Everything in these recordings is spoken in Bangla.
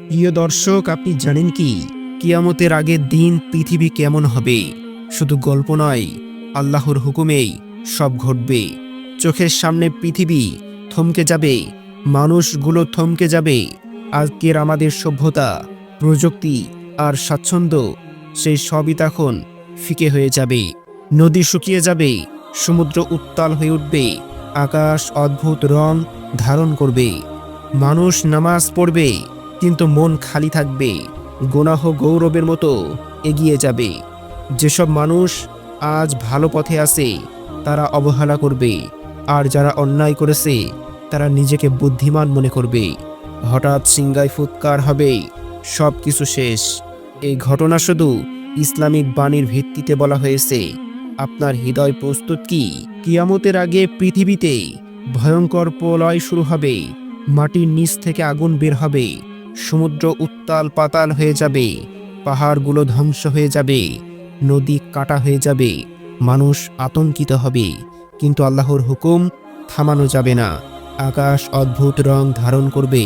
প্রিয় দর্শক, আপনি জানেন কি কিয়ামতের আগের দিন পৃথিবী কেমন হবে? শুধু গল্প নয়, আল্লাহর হুকুমেই সব ঘটবে। চোখের সামনে পৃথিবী থমকে যাবে, মানুষগুলো থমকে যাবে। আজকের আমাদের সভ্যতা, প্রযুক্তি আর স্বাচ্ছন্দ্য, সেই সবই তখন ফিকে হয়ে যাবে। নদী শুকিয়ে যাবে, সমুদ্র উত্তাল হয়ে উঠবে, আকাশ অদ্ভুত রং ধারণ করবে। মানুষ নামাজ পড়বে, কিন্তু মন খালি থাকবে, গুনাহ গৌরবের মতো এগিয়ে যাবে। যেসব মানুষ আজ ভালো পথে আছে তারা অবহেলা করবে, আর যারা অন্যায় করেছে তারা নিজেকে বুদ্ধিমান মনে করবে। হঠাৎ সিংগায় ফুৎকার হবে, সব কিছু শেষ। এই ঘটনা শুধু ইসলামিক বাণীর ভিত্তিতে বলা হয়েছে। আপনার হৃদয় প্রস্তুত কি? কিয়ামতের আগে পৃথিবীতে ভয়ঙ্কর প্রলয় শুরু হবে, মাটির নিচ থেকে আগুন বের হবে, সমুদ্র উত্তাল পাতাল হয়ে যাবে, পাহাড়গুলো ধ্বংস হয়ে যাবে, নদী কাটা হয়ে যাবে, মানুষ আতঙ্কিত হবে। কিন্তু আল্লাহর হুকুম থামানো যাবে না। আকাশ অদ্ভুত রং ধারণ করবে,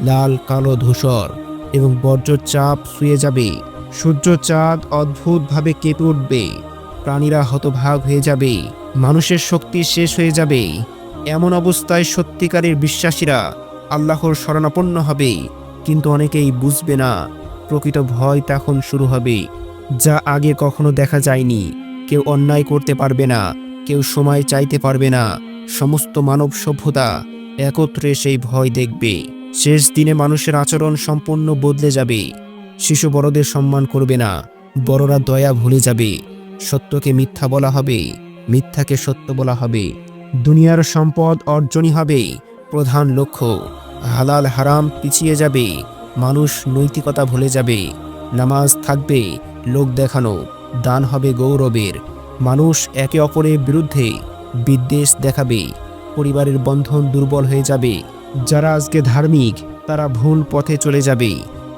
লাল কালো ধূসর, এবং বজ্র চাপ শুয়ে যাবে। সূর্য চাঁদ অদ্ভুতভাবে কেঁপে উঠবে, প্রাণীরা হতভাগ হয়ে যাবে, মানুষের শক্তি শেষ হয়ে যাবে। এমন অবস্থায় সত্যিকারের বিশ্বাসীরা আল্লাহর শরণাপন্ন হবে, কিন্তু অনেকেই বুঝবে না। প্রকৃত ভয় তখন শুরু হবে, যা আগে কখনো দেখা যায়নি। কেউ অন্যায় করতে পারবে না, কেউ সময় চাইতে পারবে না। সমস্ত মানব সভ্যতা একত্রে সেই ভয় দেখবে। শেষ দিনে মানুষের আচরণ সম্পূর্ণ বদলে যাবে। শিশু বড়দের সম্মান করবে না, বড়রা দয়া ভুলে যাবে। সত্যকে মিথ্যা বলা হবে, মিথ্যাকে সত্য বলা হবে। দুনিয়ার সম্পদ অর্জনই হবে প্রধান লক্ষ্য। হালাল হারাম পিছিয়ে যাবে, মানুষ নৈতিকতা ভুলে যাবে। নামাজ থাকবে লোক দেখানো, দান হবে গৌরবের। মানুষ একে অপরের বিরুদ্ধে বিদ্বেষ দেখাবে, পরিবারের বন্ধন দুর্বল হয়ে যাবে। যারা আজকে ধার্মিক তারা ভুল পথে চলে যাবে।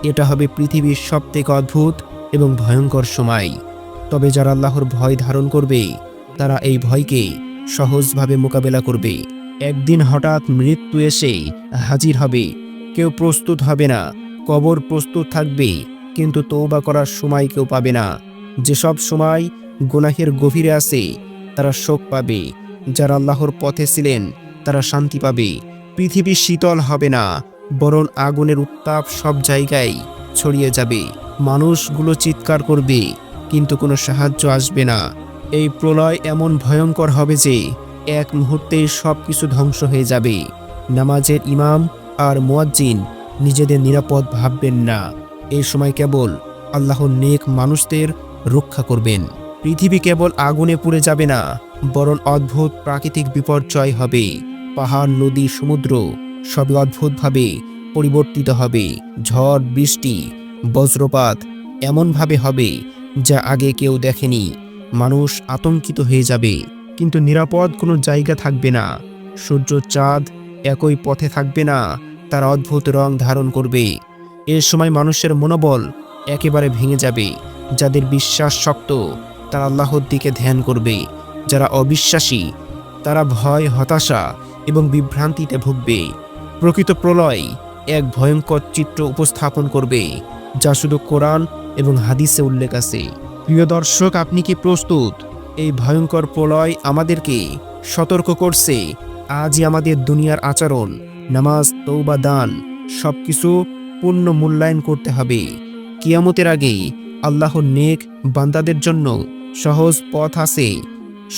এটা হবে পৃথিবীর সবথেকে অদ্ভুত এবং ভয়ঙ্কর সময়। তবে যারা আল্লাহর ভয় ধারণ করবে তারা এই ভয়কে সহজভাবে মোকাবেলা করবে। একদিন হঠাৎ মৃত্যু এসে হাজির হবে, কেউ প্রস্তুত হবে না। কবর প্রস্তুত থাকবে, কিন্তু তওবা করার সময় কেউ পাবে না। যেসব সময় গুনাহের গভীরে আছে তারা শোক পাবে, যারা আল্লাহর পথে ছিলেন তারা শান্তি পাবে। পৃথিবী শীতল হবে না, বরং আগুনের উত্তাপ সব জায়গায় ছড়িয়ে যাবে। মানুষগুলো চিৎকার করবে, কিন্তু কোনো সাহায্য আসবে না। এই প্রলয় এমন ভয়ঙ্কর হবে যে এক মুহূর্তেই সব কিছু ধ্বংস হয়ে যাবে। নামাজের ইমাম আর মুয়াজ্জিন নিজেদের নিরাপদ ভাববেন না। এই সময় কেবল আল্লাহর নেক মানুষদের রক্ষা করবেন। পৃথিবী কেবল আগুনে পুড়ে যাবে না, বরং অদ্ভুত প্রাকৃতিক বিপর্যয় হবে। পাহাড়, নদী, সমুদ্র সবই অদ্ভুতভাবে পরিবর্তিত হবে। ঝড়, বৃষ্টি, বজ্রপাত এমনভাবে হবে যা আগে কেউ দেখেনি। মানুষ আতঙ্কিত হয়ে যাবে, কিন্তু নিরাপদ কোনো জায়গা থাকবে না। সূর্য চাঁদ একই পথে থাকবে না, তারা অদ্ভুত রং ধারণ করবে। এ সময় মানুষের মনোবল একেবারে ভেঙে যাবে। যাদের বিশ্বাস শক্ত তারা আল্লাহর দিকে ধ্যান করবে, যারা অবিশ্বাসী তারা ভয়, হতাশা এবং বিভ্রান্তিতে ভুগবে। প্রকৃত প্রলয় এক ভয়ঙ্কর চিত্র উপস্থাপন করবে, যা শুধু কোরআন এবং হাদিসে উল্লেখ আছে। প্রিয় দর্শক, আপনি কি প্রস্তুত? এই ভয়ঙ্কর প্রলয় আমাদেরকে সতর্ক করছে। আজই আমাদের দুনিয়ার আচরণ, নামাজ, তওবা, দান সবকিছু পূর্ণ মূল্যায়ন করতে হবে। কিয়ামতের আগে আল্লাহর নেক বান্দাদের জন্য সহজ পথ আছে।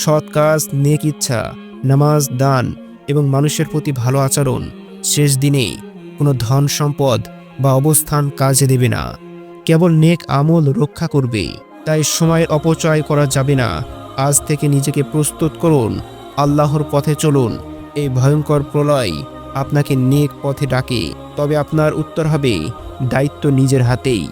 সৎ কাজ, নেক ইচ্ছা, নামাজ, দান এবং মানুষের প্রতি ভালো আচরণ। শেষ দিনে কোনো ধন সম্পদ বা অবস্থান কাজে দেবে না, কেবল নেক আমল রক্ষা করবে। তাই সময়ের অপচয় করা যাবে না। আজ থেকে নিজেকে প্রস্তুত করুন, আল্লাহর পথে চলুন। এই ভয়ঙ্কর প্রলয় আপনাকে নেক পথে ডাকে, তবে আপনার উত্তর হবে দায়িত্ব নিজের হাতেই।